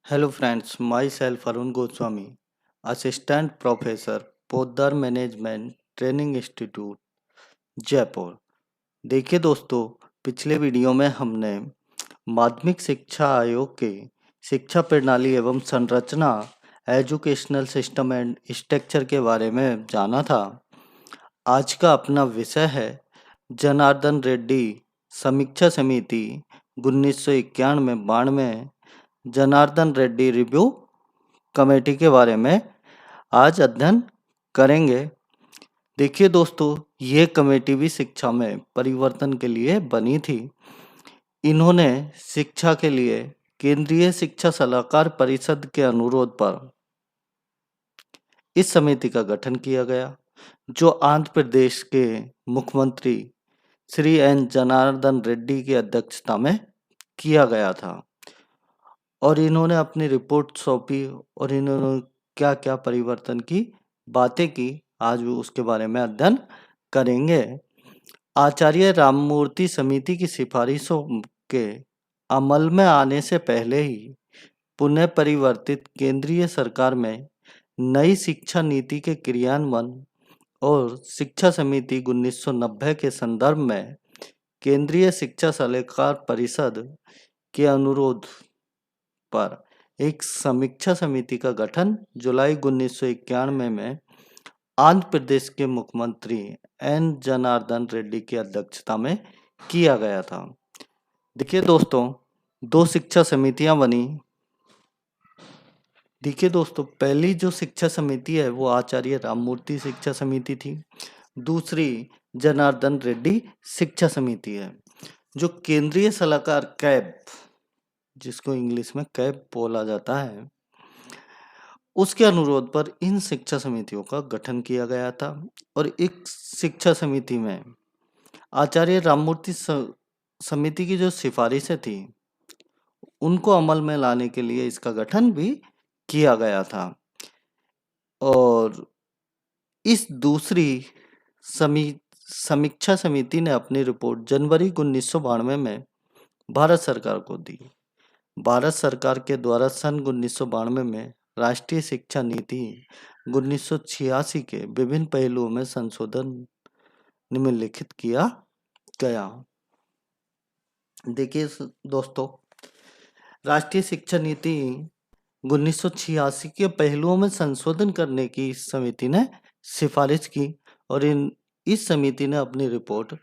Hello friends, myself Arun Goswami, Assistant Professor, Poddar management training institute Jaipur. देखिए दोस्तों, पिछले video में हमने माध्यमिक शिक्षा आयोग के शिक्षा प्रणाली एवं संरचना एजुकेशनल सिस्टम एंड स्ट्रक्चर के बारे में जाना था। आज का अपना विषय है जनार्दन रेड्डी समीक्षा समिति 1991-92 जनार्दन रेड्डी रिव्यू कमेटी के बारे में आज अध्ययन करेंगे। देखिए दोस्तों, ये कमेटी भी शिक्षा में परिवर्तन के लिए बनी थी। इन्होंने शिक्षा के लिए केंद्रीय शिक्षा सलाहकार परिषद के अनुरोध पर इस समिति का गठन किया गया, जो आंध्र प्रदेश के मुख्यमंत्री श्री एन जनार्दन रेड्डी की अध्यक्षता में किया गया था और इन्होंने अपनी रिपोर्ट सौंपी और इन्होंने क्या क्या परिवर्तन की बातें की, आज भी उसके बारे में अध्ययन करेंगे। आचार्य राममूर्ति समिति की सिफारिशों के अमल में आने से पहले ही पुनः परिवर्तित केंद्रीय सरकार में नई शिक्षा नीति के क्रियान्वयन और शिक्षा समिति 1990 के संदर्भ में केंद्रीय शिक्षा सलाहकार परिषद के अनुरोध पर एक समीक्षा समिति का गठन जुलाई 1991 में आंध्र प्रदेश के मुख्यमंत्री एन जनार्दन रेड्डी की अध्यक्षता में किया गया था। देखिए दोस्तों, दो शिक्षा समितियां बनी। देखिए दोस्तों, पहली जो शिक्षा समिति है वो आचार्य राममूर्ति शिक्षा समिति थी। दूसरी जनार्दन रेड्डी शिक्षा समिति है। जो केंद्रीय सलाहकार कैब, जिसको इंग्लिश में कैब बोला जाता है, उसके अनुरोध पर इन शिक्षा समितियों का गठन किया गया था और एक शिक्षा समिति में आचार्य राममूर्ति समिति की जो सिफारिशें थी उनको अमल में लाने के लिए इसका गठन भी किया गया था। और इस दूसरी समीक्षा समिति ने अपनी रिपोर्ट जनवरी 1992 में भारत सरकार को दी। भारत सरकार के द्वारा सन 1992 में राष्ट्रीय शिक्षा नीति 1986 के विभिन्न पहलुओं में संशोधन निम्नलिखित किया गया। देखिए दोस्तों, राष्ट्रीय शिक्षा नीति 1986 के पहलुओं में संशोधन करने की समिति ने सिफारिश की और इस समिति ने अपनी रिपोर्ट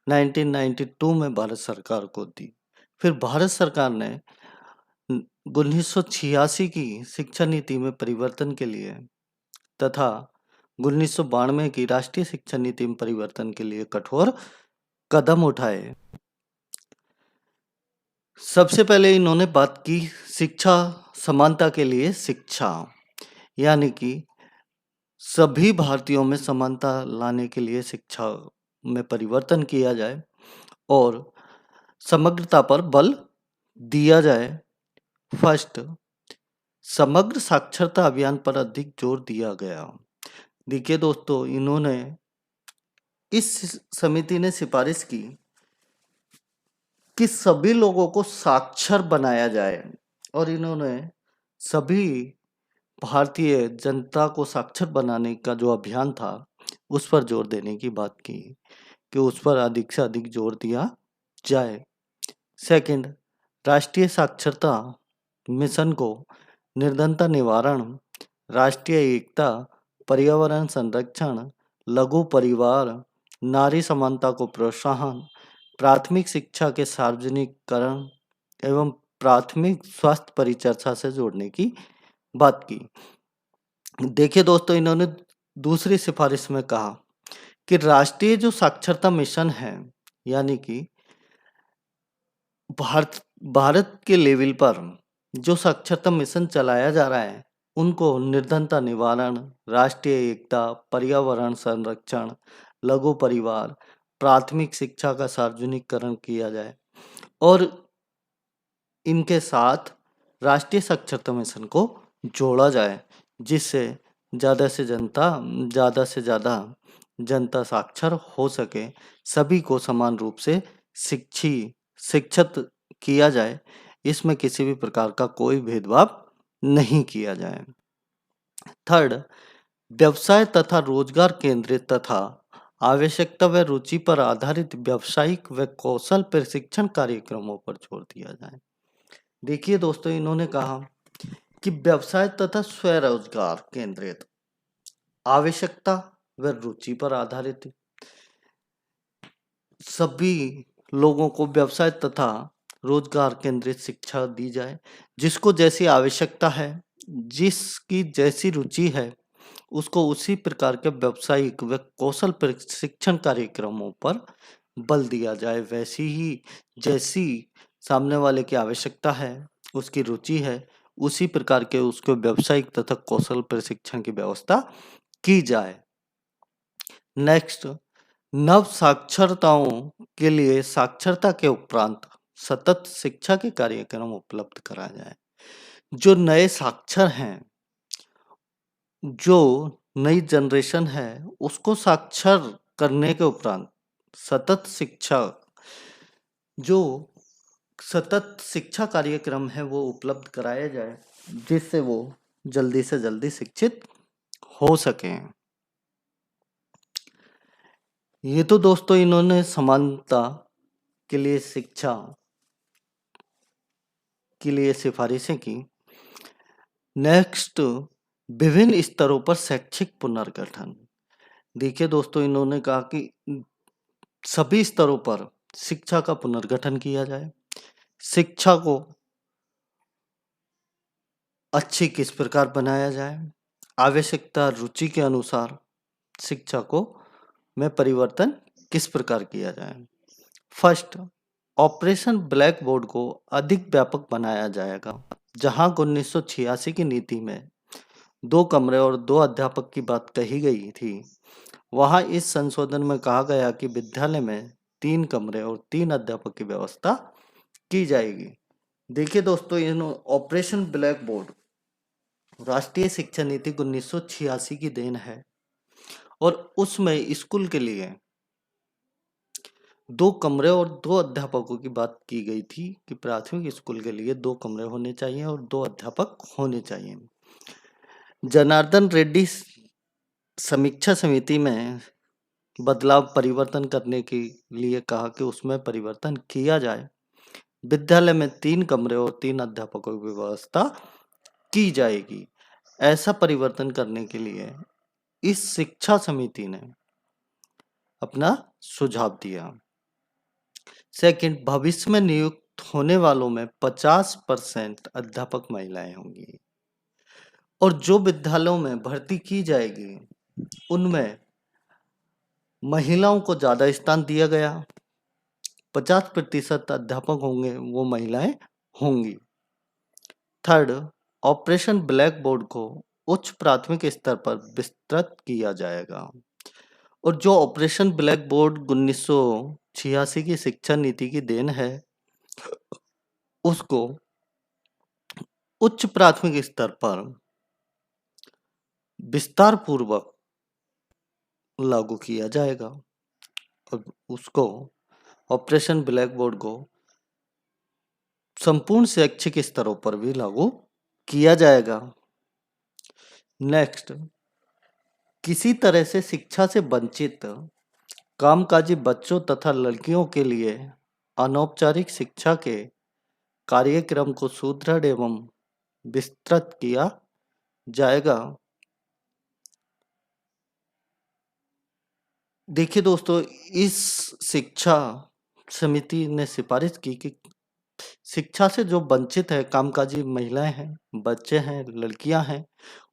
1992 में भारत सरकार को दी। फिर भारत सरकार ने 1986 की शिक्षा नीति में परिवर्तन के लिए तथा 1992 की राष्ट्रीय शिक्षा नीति में परिवर्तन के लिए कठोर कदम उठाए। सबसे पहले इन्होंने बात की शिक्षा समानता के लिए शिक्षा, यानी कि सभी भारतीयों में समानता लाने के लिए शिक्षा में परिवर्तन किया जाए और समग्रता पर बल दिया जाए। फर्स्ट, समग्र साक्षरता अभियान पर अधिक जोर दिया गया। देखिए दोस्तों, इन्होंने इस समिति ने सिफारिश की कि सभी लोगों को साक्षर बनाया जाए और इन्होंने सभी भारतीय जनता को साक्षर बनाने का जो अभियान था उस पर जोर देने की बात की कि उस पर अधिक से अधिक जोर दिया जाए। सेकंड, राष्ट्रीय साक्षरता मिशन को निर्धनता निवारण, राष्ट्रीय एकता, पर्यावरण संरक्षण, लघु परिवार, नारी समानता को प्रोत्साहन, प्राथमिक शिक्षा के सार्वजनिकरण एवं प्राथमिक स्वास्थ्य परिचर्चा से जोड़ने की बात की। देखिए दोस्तों, इन्होंने दूसरी सिफारिश में कहा कि राष्ट्रीय जो साक्षरता मिशन है, यानी कि भारत के लेवल पर जो साक्षरता मिशन चलाया जा रहा है उनको निर्धनता निवारण, राष्ट्रीय एकता, पर्यावरण संरक्षण, लघु परिवार, प्राथमिक शिक्षा का सार्वजनिकरण किया जाए और इनके साथ राष्ट्रीय साक्षरता मिशन को जोड़ा जाए, जिससे ज़्यादा से ज़्यादा जनता साक्षर हो सके, सभी को समान रूप से शिक्षित किया जाए, इसमें किसी भी प्रकार का कोई भेदभाव नहीं किया जाए। थर्ड, व्यवसाय तथा रोजगार केंद्रित तथा आवश्यकता व रुचि पर आधारित व्यावसायिक व कौशल प्रशिक्षण कार्यक्रमों पर जोर दिया जाए। देखिए दोस्तों, इन्होंने कहा कि व्यवसाय तथा स्वरोजगार केंद्रित, आवश्यकता व रुचि पर आधारित सभी लोगों को व्यवसाय तथा रोजगार केंद्रित शिक्षा दी जाए। जिसको जैसी आवश्यकता है, जिसकी जैसी रुचि है, उसको उसी प्रकार के व्यावसायिक व कौशल प्रशिक्षण कार्यक्रमों पर बल दिया जाए। वैसी ही जैसी सामने वाले की आवश्यकता है, उसकी रुचि है, उसी प्रकार के उसको व्यावसायिक तथा कौशल प्रशिक्षण की व्यवस्था की जाए। नेक्स्ट, नव साक्षरताओं के लिए साक्षरता के उपरांत सतत शिक्षा के कार्यक्रम उपलब्ध कराया जाए। जो नए साक्षर हैं, जो नई जनरेशन है, उसको साक्षर करने के उपरांत सतत शिक्षा, जो सतत शिक्षा कार्यक्रम है वो उपलब्ध कराया जाए, जिससे वो जल्दी से जल्दी शिक्षित हो सकें। ये तो दोस्तों इन्होंने समानता के लिए शिक्षा के लिए सिफारिशें की। नेक्स्ट, विभिन्न स्तरों पर शैक्षिक पुनर्गठन। देखिए दोस्तों, इन्होंने कहा कि सभी स्तरों पर शिक्षा का पुनर्गठन किया जाए। शिक्षा को अच्छी किस प्रकार बनाया जाए, आवश्यकता रुचि के अनुसार शिक्षा को में परिवर्तन किस प्रकार किया जाए। फर्स्ट, ऑपरेशन ब्लैक बोर्ड को अधिक व्यापक बनाया जाएगा। जहां 1986 की नीति में 2 कमरे और 2 अध्यापक की बात कही गई थी, वहां इस संशोधन में कहा गया कि विद्यालय में 3 कमरे और 3 अध्यापक की व्यवस्था की जाएगी। देखिए दोस्तों, इन ऑपरेशन ब्लैक बोर्ड राष्ट्रीय शिक्षा नीति 1986 की देन है और उसमें स्कूल के लिए 2 कमरे और 2 अध्यापकों की बात की गई थी कि प्राथमिक स्कूल के लिए 2 कमरे होने चाहिए और 2 अध्यापक होने चाहिए। जनार्दन रेड्डी समीक्षा समिति में बदलाव परिवर्तन करने के लिए कहा कि उसमें परिवर्तन किया जाए। विद्यालय में 3 कमरे और 3 अध्यापकों की व्यवस्था की जाएगी। ऐसा परिवर्तन करने के लिए इस शिक्षा समिति ने अपना सुझाव दिया। सेकंड, भविष्य में नियुक्त होने वालों में 50% अध्यापक महिलाएं होंगी और जो विद्यालयों में भर्ती की जाएगी उनमें महिलाओं को ज्यादा स्थान दिया गया। 50% अध्यापक होंगे वो महिलाएं होंगी। थर्ड, ऑपरेशन ब्लैक बोर्ड को उच्च प्राथमिक स्तर पर विस्तृत किया जाएगा और जो ऑपरेशन ब्लैक बोर्ड 1986 की शिक्षा नीति की देन है, उसको उच्च प्राथमिक स्तर पर विस्तार पूर्वक लागू किया जाएगा और उसको ऑपरेशन ब्लैक बोर्ड को संपूर्ण शैक्षिक स्तरों पर भी लागू किया जाएगा। नेक्स्ट, किसी तरह से शिक्षा से वंचित कामकाजी बच्चों तथा लड़कियों के लिए अनौपचारिक शिक्षा के कार्यक्रम को सुदृढ़ एवं विस्तृत किया जाएगा। देखिए दोस्तों, इस शिक्षा समिति ने सिफारिश की कि शिक्षा से जो वंचित है, कामकाजी महिलाएं हैं, बच्चे हैं, लड़कियां हैं,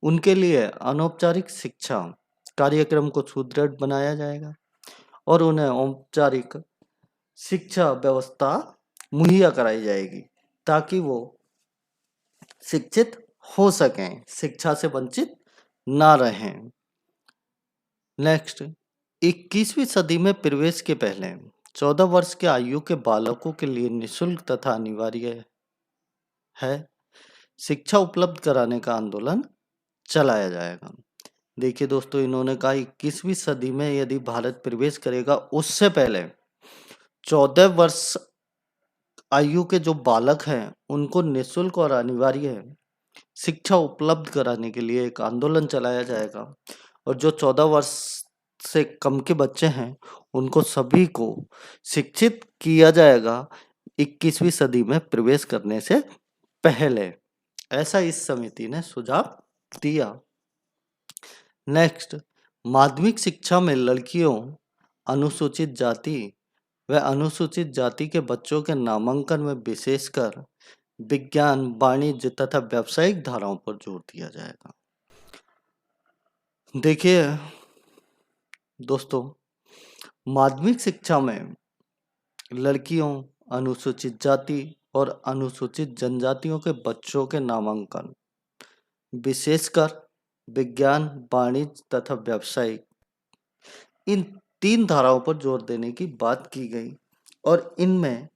उनके लिए अनौपचारिक शिक्षा कार्यक्रम को सुदृढ़ बनाया जाएगा और उन्हें औपचारिक शिक्षा व्यवस्था मुहैया कराई जाएगी ताकि वो शिक्षित हो सकें, शिक्षा से वंचित ना रहें। नेक्स्ट, 21वीं सदी में प्रवेश के पहले 14 वर्ष के आयु के बालकों के लिए निःशुल्क तथा अनिवार्य है शिक्षा उपलब्ध कराने का आंदोलन चलाया जाएगा। देखिए दोस्तों, इन्होंने कहा 21वीं सदी में यदि भारत प्रवेश करेगा, उससे पहले 14 वर्ष आयु के जो बालक हैं उनको निःशुल्क और अनिवार्य शिक्षा उपलब्ध कराने के लिए एक आंदोलन चलाया जाएगा और जो 14 वर्ष से कम के बच्चे हैं उनको सभी को शिक्षित किया जाएगा 21वीं सदी में प्रवेश करने से पहले। ऐसा इस समिति ने सुझाव दिया। नेक्स्ट, माध्यमिक शिक्षा में लड़कियों, अनुसूचित जाति व अनुसूचित जाति के बच्चों के नामांकन में विशेषकर विज्ञान, वाणिज्य तथा व्यावसायिक धाराओं पर जोर दिया जाएगा। देखिए दोस्तों, माध्यमिक शिक्षा में लड़कियों, अनुसूचित जाति और अनुसूचित जनजातियों के बच्चों के नामांकन विशेषकर विज्ञान, वाणिज्य तथा व्यावसायिक, इन 3 धाराओं पर जोर देने की बात की गई और इनमें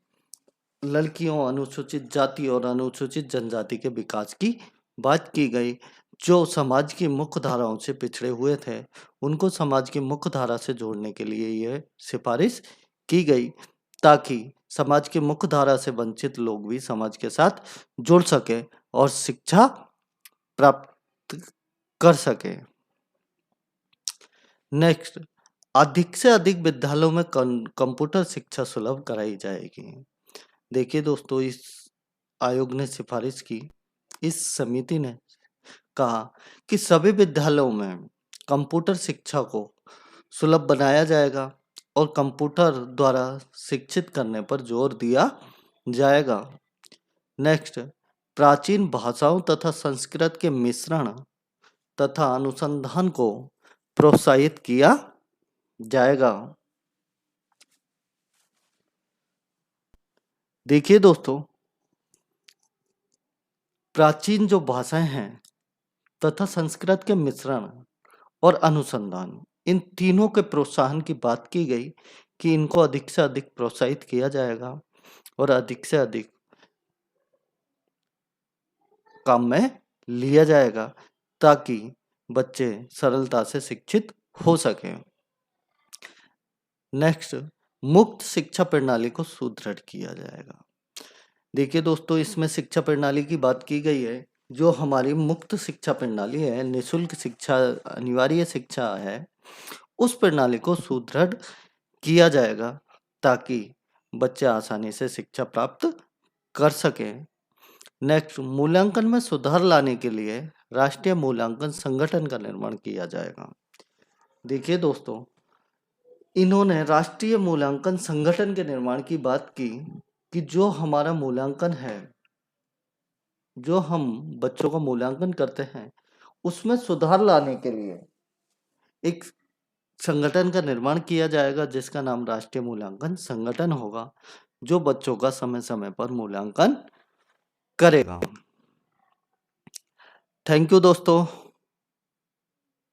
लड़कियों, अनुसूचित जाति और अनुसूचित जनजाति के विकास की बात की गई। जो समाज की मुख्य धाराओं से पिछड़े हुए थे, उनको समाज की मुख्य धारा से जोड़ने के लिए यह सिफारिश की गई ताकि समाज की मुख्य धारा से वंचित लोग भी समाज के साथ जुड़ सके और शिक्षा प्राप्त कर सके। नेक्स्ट, अधिक से अधिक विद्यालयों में कंप्यूटर शिक्षा सुलभ कराई जाएगी। देखिए दोस्तों, इस आयोग ने सिफारिश की, इस समिति ने कहा कि सभी विद्यालयों में कंप्यूटर शिक्षा को सुलभ बनाया जाएगा और कंप्यूटर द्वारा शिक्षित करने पर जोर दिया जाएगा। नेक्स्ट, प्राचीन भाषाओं तथा संस्कृत के मिश्रण तथा अनुसंधान को प्रोत्साहित किया जाएगा। देखिए दोस्तों, प्राचीन जो भाषाएं हैं तथा संस्कृत के मिश्रण और अनुसंधान, इन तीनों के प्रोत्साहन की बात की गई कि इनको अधिक से अधिक प्रोत्साहित किया जाएगा और अधिक से अधिक काम में लिया जाएगा ताकि बच्चे सरलता से शिक्षित हो सकें। नेक्स्ट, मुक्त शिक्षा प्रणाली को सुदृढ़ किया जाएगा। देखिए दोस्तों, इसमें शिक्षा प्रणाली की बात की गई है। जो हमारी मुक्त शिक्षा प्रणाली है, निःशुल्क शिक्षा, अनिवार्य शिक्षा है, उस प्रणाली को सुदृढ़ किया जाएगा ताकि बच्चे आसानी से शिक्षा प्राप्त कर सकें। नेक्स्ट, मूल्यांकन में सुधार लाने के लिए राष्ट्रीय मूल्यांकन संगठन का निर्माण किया जाएगा। देखिए दोस्तों, इन्होंने राष्ट्रीय मूल्यांकन संगठन के निर्माण की बात की कि जो हमारा मूल्यांकन है, जो हम बच्चों का मूल्यांकन करते हैं, उसमें सुधार लाने के लिए एक संगठन का निर्माण किया जाएगा जिसका नाम राष्ट्रीय मूल्यांकन संगठन होगा, जो बच्चों का समय समय पर मूल्यांकन करेगा। थैंक यू दोस्तों।